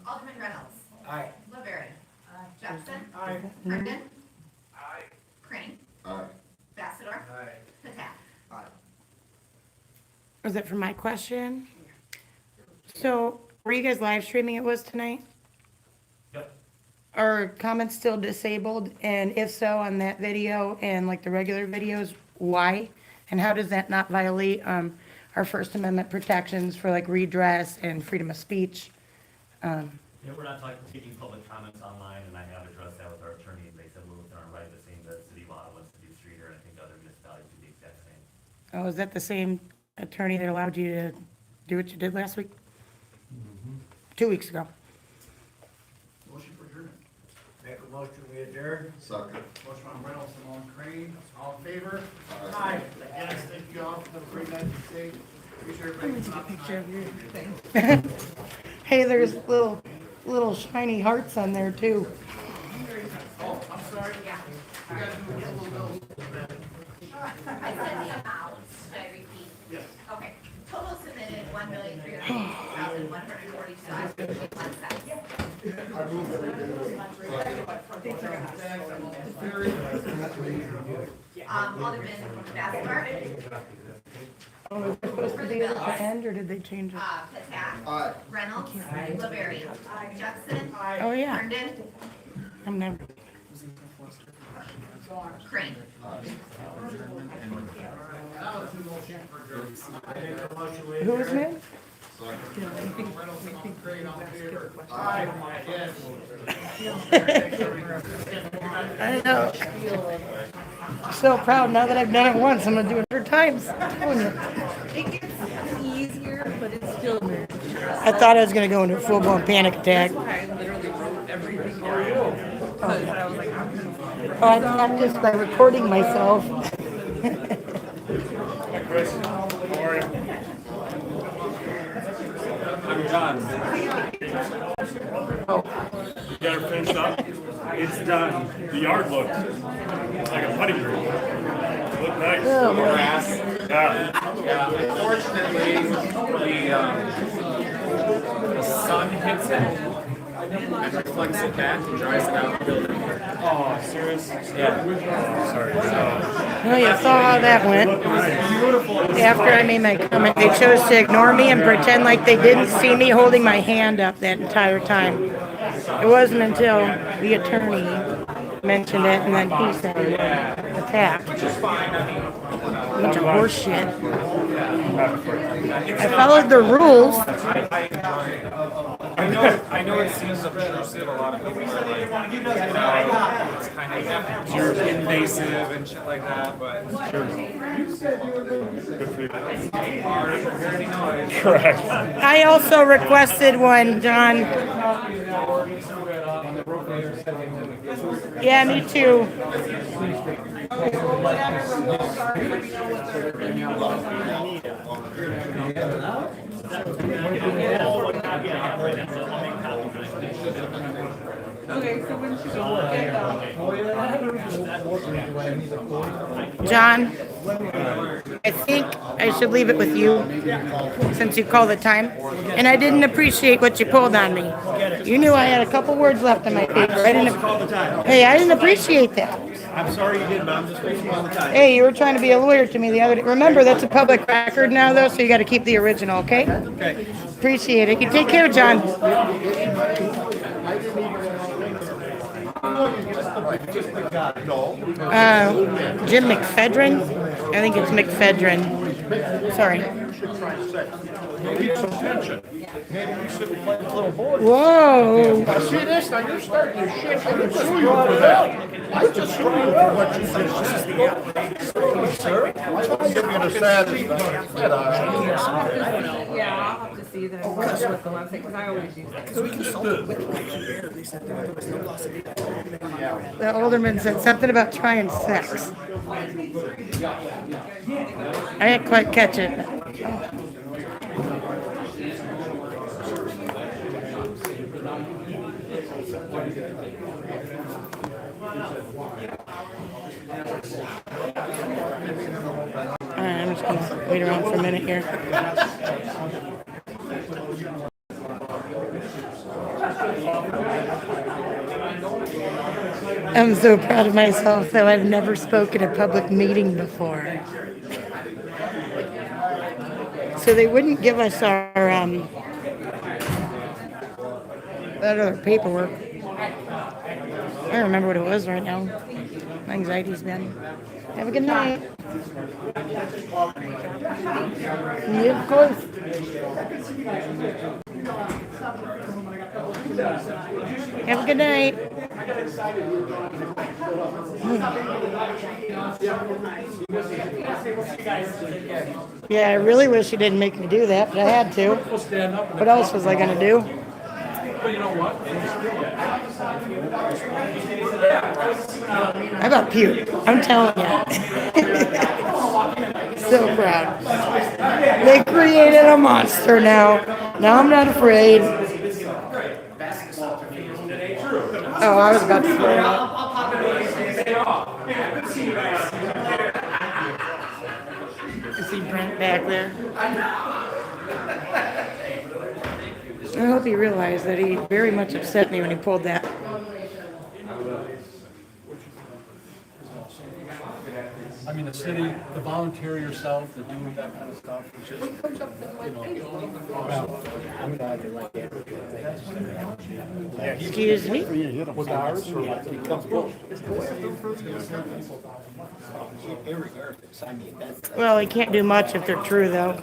Alderman Reynolds. Aye. LaBerry. Jepson. Aye. Herndon. Aye. Crane. Aye. Bassador. Aye. Patak. Aye. Was it for my question? So, were you guys live streaming it was tonight? Yep. Are comments still disabled? And if so, on that video and like the regular videos, why? And how does that not violate, our First Amendment protections for like redress and freedom of speech? Yeah, we're not taking public comments online, and I have addressed that with our attorney, and they said we're within our right, the same that City of Ottawa and City of Streeter, and I think other municipalities do the exact same. Oh, is that the same attorney that allowed you to do what you did last week? 2 weeks ago. Motion for adjournment. Make a motion, we adjourn. Second. Motion on Reynolds and Alderman Crane. All in favor? Aye. Yes, thank you all for the great night to stay. Appreciate everybody. Hey, there's little shiny hearts on there too. Oh, I'm sorry. Yeah. We gotta do a little bill. I said the amount, should I repeat? Yes. Okay, total submitted $1,386,142.51. I move that we do. Alderman Bassador. Oh, was it supposed to be at the end or did they change it? Patak. Aye. Reynolds. LaBerry. Jepson. Oh, yeah. Herndon. I'm never. Crane. Who was name? Reynolds and Alderman Crane, all in favor? Aye. Yes. I know. So proud now that I've done it once. I'm gonna do it 100 times. I'm telling you. It gets easier, but it's still nerve. I thought I was gonna go into a full-blown panic attack. I literally wrote everything down. Because I was like, I'm gonna. Oh, I practiced by recording myself. Chris, how are you? I'm John. You got it finished up? It's done. The yard looked like a putting green. It looked nice. Grass. Yeah. Fortunately, the sun hits it and reflects it back and dries it out. Oh, serious? Yeah. Sorry. Well, you saw how that went. After I made my comment, they chose to ignore me and pretend like they didn't see me holding my hand up that entire time. It wasn't until the attorney mentioned it and then he said, attack. Bunch of horse shit. I followed the rules. I know it seems obtrusive. A lot of people are like, it's kind of you're invasive and shit like that, but Correct. I also requested one, John. Yeah, me too. Okay, so when should we look John, I think I should leave it with you since you called the time. And I didn't appreciate what you pulled on me. You knew I had a couple words left in my paper. I didn't. Hey, I didn't appreciate that. I'm sorry you did, but I'm just wasting all the time. Hey, you were trying to be a lawyer to me the other day. Remember, that's a public record now, though, so you got to keep the original, okay? Okay. Appreciate it. You take care, John. Jim McFedrin? I think it's McFedrin. Sorry. Whoa. See this, now you're starting to shit, I'm gonna sue you for that. I just sue you for what you did. Sir? Give me the saddest. Get out. Yeah, I'll have to see that I'm impressed with the website, because I always use that. The alderman said something about trying sex. I didn't quite catch it. I'm just gonna wait around for a minute here. I'm so proud of myself, though I've never spoken at a public meeting before. So they wouldn't give us our that other paperwork. I don't remember what it was right now. My anxiety's been. Have a good night. Yeah, of course. Have a good night. Yeah, I really wish you didn't make me do that, but I had to. What else was I gonna do? I about puked. I'm telling you. So proud. They created a monster now. Now I'm not afraid. Oh, I was about to throw up. You see Brent back there? I hope he realized that he very much upset me when he pulled that. I mean, the city, the volunteer yourself, the doing that kind of stuff, it's just, Excuse me? with ours, or like, it comes close. Well, he can't do much if they're true, though.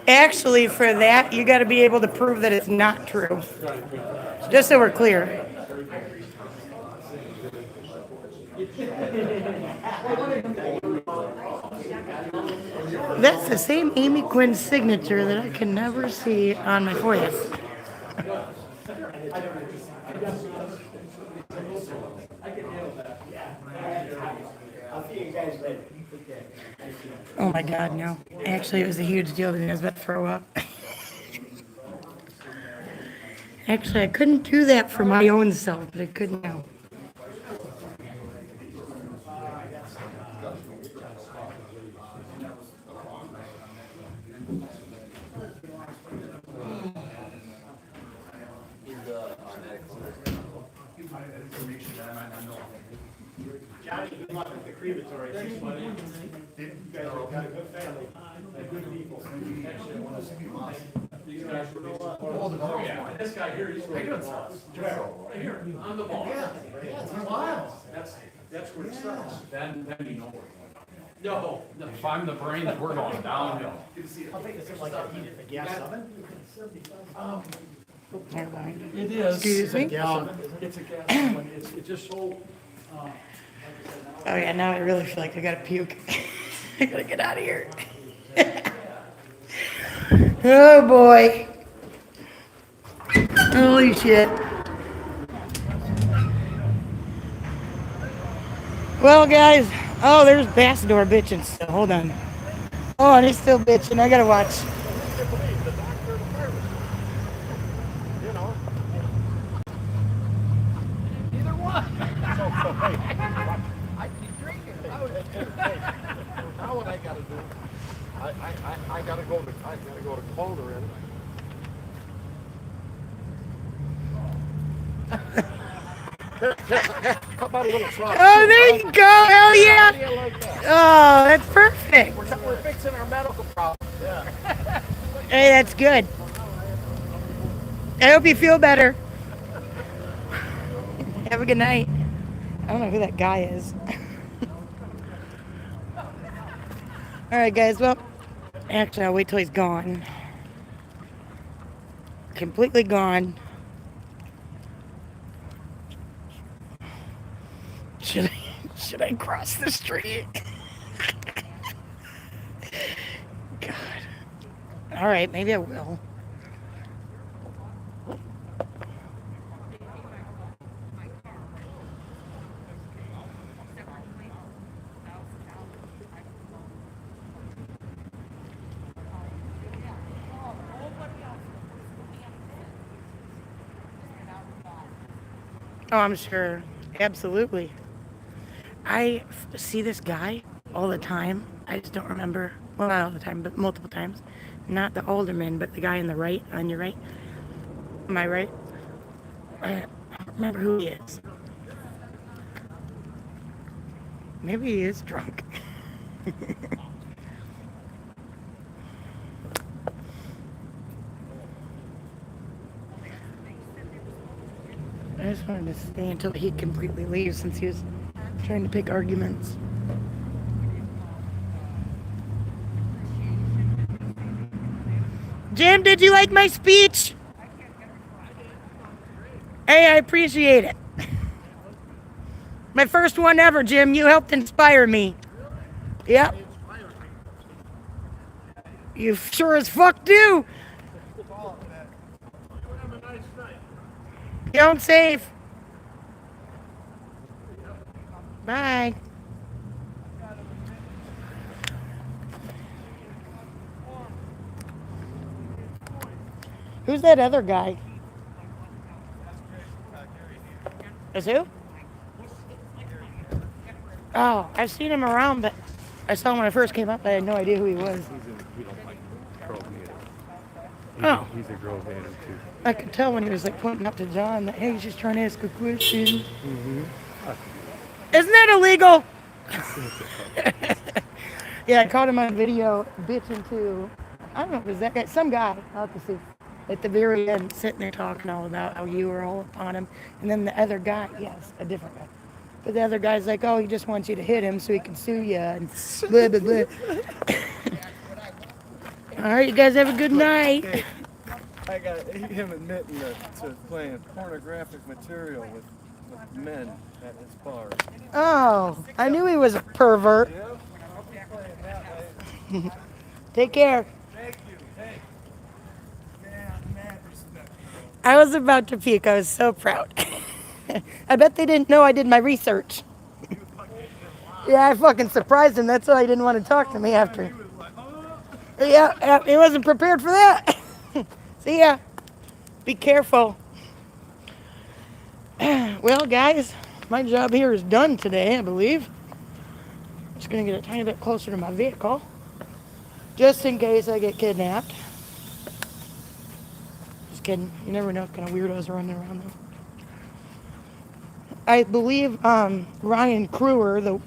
Actually, for that, you got to be able to prove that it's not true. Just so we're clear. That's the same Amy Quinn's signature that I can never see on my FOIA. Oh my God, no. Actually, it was a huge deal to me. I was about to throw up. Actually, I couldn't do that for my own self, but I could now. Johnny, good luck with the crematory. Thanks, buddy. You guys have got a good family, good people. Actually, I want to see you. These guys were oh, yeah. This guy here, he's really good. Here, on the ball. Yeah, it's wild. That's where it starts. Then you know where we're going. No, if I'm the brain, we're going downhill. I think it's like a heated the gas oven. It is. Excuse me? It's a gas oven. It's just so, Oh yeah, now I really feel like I gotta puke. I gotta get out of here. Oh boy. Holy shit. Well guys, oh there's Bassador bitching still. Hold on. Oh, and he's still bitching. I gotta watch. either one. I keep drinking. Now what I gotta do, I gotta go to Calder in. How about a little frog? Oh, there you go. Hell yeah. Oh, that's perfect. We're fixing our medical problem. Yeah. Hey, that's good. I hope you feel better. Have a good night. I don't know who that guy is. All right, guys. Well, actually, I'll wait till he's gone. Completely gone. Should I cross the street? God. All right, maybe I will. Oh, I'm sure. Absolutely. I see this guy all the time. I just don't remember. Well, not all the time, but multiple times. Not the alderman, but the guy on the right, on your right. Am I right? I don't remember who he is. Maybe he is drunk. I just wanted to stay until he completely leaves since he was trying to pick arguments. Jim, did you like my speech? Hey, I appreciate it. My first one ever, Jim. You helped inspire me. Yep. You sure as fuck do. Get home safe. Bye. Who's that other guy? Is who? Oh, I've seen him around, but I saw him when I first came up. I had no idea who he was. Oh. He's a Grove native too. I could tell when he was like pointing up to John that, hey, he's just trying to ask a question. Mm-hmm. Isn't that illegal? Yeah, I caught him on video bitching to, I don't know if it was that guy, some guy, I'll have to see, at the very end, sitting there talking all about how you were all upon him. And then the other guy, yes, a different guy. But the other guy's like, oh, he just wants you to hit him so he can sue you and blah, blah, blah. All right, you guys have a good night. Hey, I got him admitting to playing pornographic material with men at his bar. Oh, I knew he was a pervert. Take care. Thank you. Hey. Man, respect. I was about to puke. I was so proud. I bet they didn't know I did my research. Yeah, I fucking surprised him. That's why he didn't want to talk to me after. Yeah, he wasn't prepared for that. See ya. Be careful. Well, guys, my job here is done today, I believe. I'm just going to get a tiny bit closer to my vehicle, just in case I get kidnapped. Just kidding. You never know what kind of weirdos are running around there. I believe Ryan Crewer, the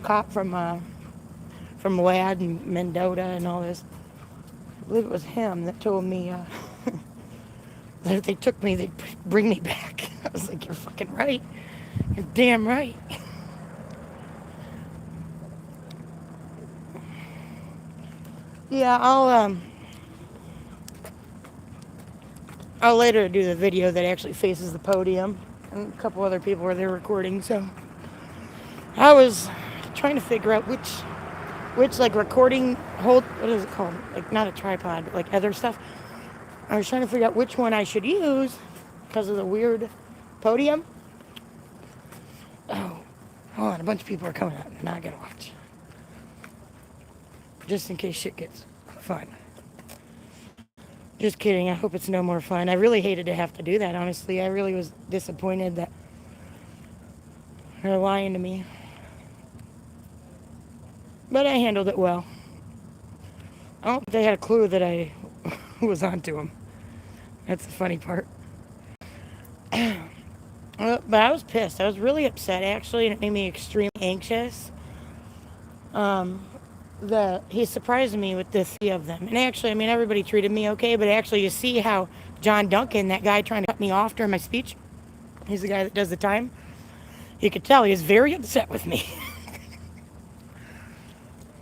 cop from Ladd and Mendota and all this, I believe it was him that told me that if they took me, they'd bring me back. I was like, you're fucking right. You're damn right. Yeah, I'll later do the video that actually faces the podium. And a couple other people were there recording, so I was trying to figure out which like recording what is it called? Like not a tripod, but like other stuff. I was trying to figure out which one I should use because of the weird podium. Oh, hold on, a bunch of people are coming out. Now I gotta watch. Just in case shit gets fun. Just kidding, I hope it's no more fun. I really hated to have to do that, honestly. I really was disappointed that they're lying to me. But I handled it well. I don't think they had a clue that I was onto them. That's the funny part. But I was pissed. I was really upset, actually, and it made me extremely anxious. That he surprised me with the three of them. And actually, I mean, everybody treated me okay, but actually, you see how John Duncan, that guy trying to cut me off during my speech, he's the guy that does the time, you could tell he was very upset with me.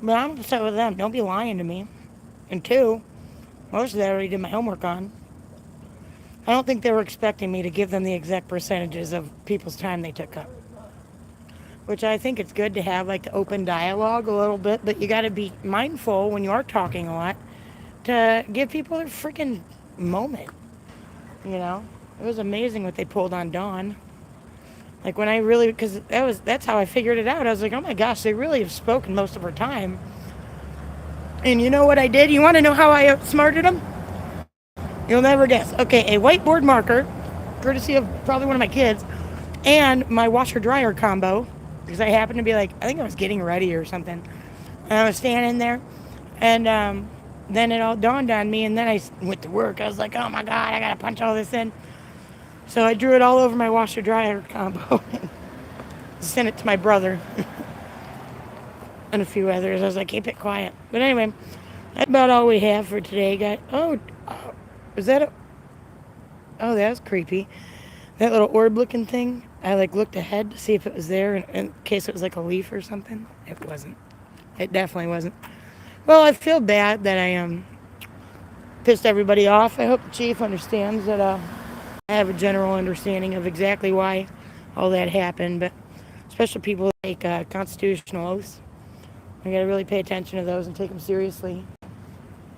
But I'm upset with them. Don't be lying to me. And two, most of that I already did my homework on. I don't think they were expecting me to give them the exact percentages of people's time they took up. Which I think it's good to have, like, the open dialogue a little bit, but you got to be mindful when you are talking a lot to give people their freaking moment. You know? It was amazing what they pulled on Dawn. Like, when I really, because that's how I figured it out. I was like, oh my gosh, they really have spoken most of her time. And you know what I did? You want to know how I outsmarted them? You'll never guess. Okay, a whiteboard marker courtesy of probably one of my kids, and my washer dryer combo, because I happened to be like, I think I was getting ready or something, and I was standing there, and then it all dawned on me, and then I went to work. I was like, oh my God, I gotta punch all this in. So I drew it all over my washer dryer combo and sent it to my brother and a few others. I was like, keep it quiet. But anyway, that's about all we have for today, guys. Oh, is that oh, that was creepy. That little orb looking thing, I like looked ahead to see if it was there in case it was like a leaf or something. It wasn't. It definitely wasn't. Well, I feel bad that I pissed everybody off. I hope the chief understands that I have a general understanding of exactly why all that happened, but especially people like constitutional oaths. We gotta really pay attention to those and take them seriously.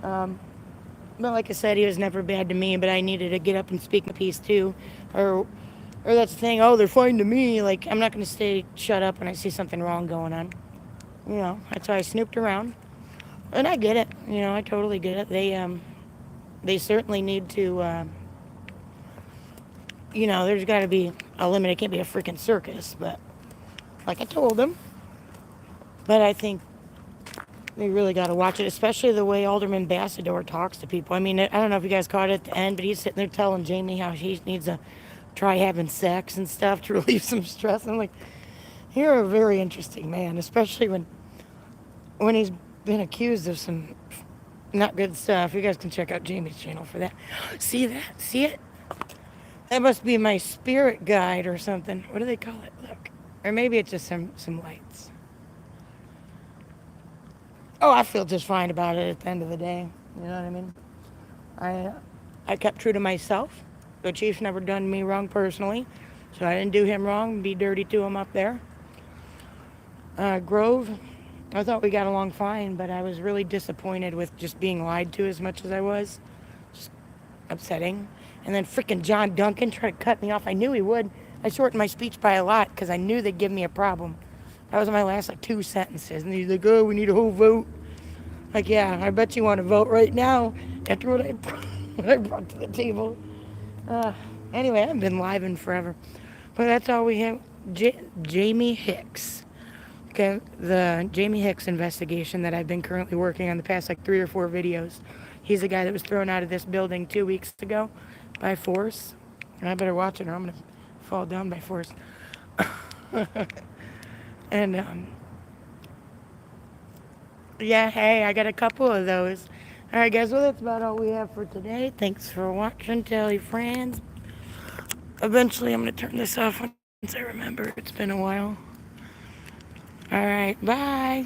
But like I said, he was never bad to me, but I needed to get up and speak my piece too. Or that's the thing, oh, they're fine to me. Like, I'm not gonna stay shut up when I see something wrong going on. You know, that's why I snooped around. And I get it, you know, I totally get it. They certainly need to, you know, there's gotta be a limit. It can't be a freaking circus, but like I told them. But I think they really got to watch it, especially the way Alderman Bassador talks to people. I mean, I don't know if you guys caught it at the end, but he's sitting there telling Jamie how he needs to try having sex and stuff to relieve some stress. I'm like, you're a very interesting man, especially when he's been accused of some not good stuff. You guys can check out Jamie's channel for that. See that? See it? That must be my spirit guide or something. What do they call it? Look. Or maybe it's just some lights. Oh, I feel just fine about it at the end of the day. You know what I mean? I kept true to myself. The chief's never done me wrong personally, so I didn't do him wrong and be dirty to him up there. Grove, I thought we got along fine, but I was really disappointed with just being lied to as much as I was. Just upsetting. And then freaking John Duncan tried to cut me off. I knew he would. I shortened my speech by a lot because I knew they'd give me a problem. That was my last, 2 sentences. And he's like, oh, we need a whole vote. Like, yeah, I bet you want to vote right now after what I brought to the table. Anyway, I haven't been live in forever. But that's all we have. Jamie Hicks. Okay, the Jamie Hicks investigation that I've been currently working on the past, 3 or 4 videos. He's the guy that was thrown out of this building 2 weeks ago by force. And I better watch it or I'm going to fall down by force. And, yeah, hey, I got a couple of those. All right, guys, well, that's about all we have for today. Thanks for watching. Tell your friends. Eventually, I'm going to turn this off once I remember. It's been a while. All right, bye.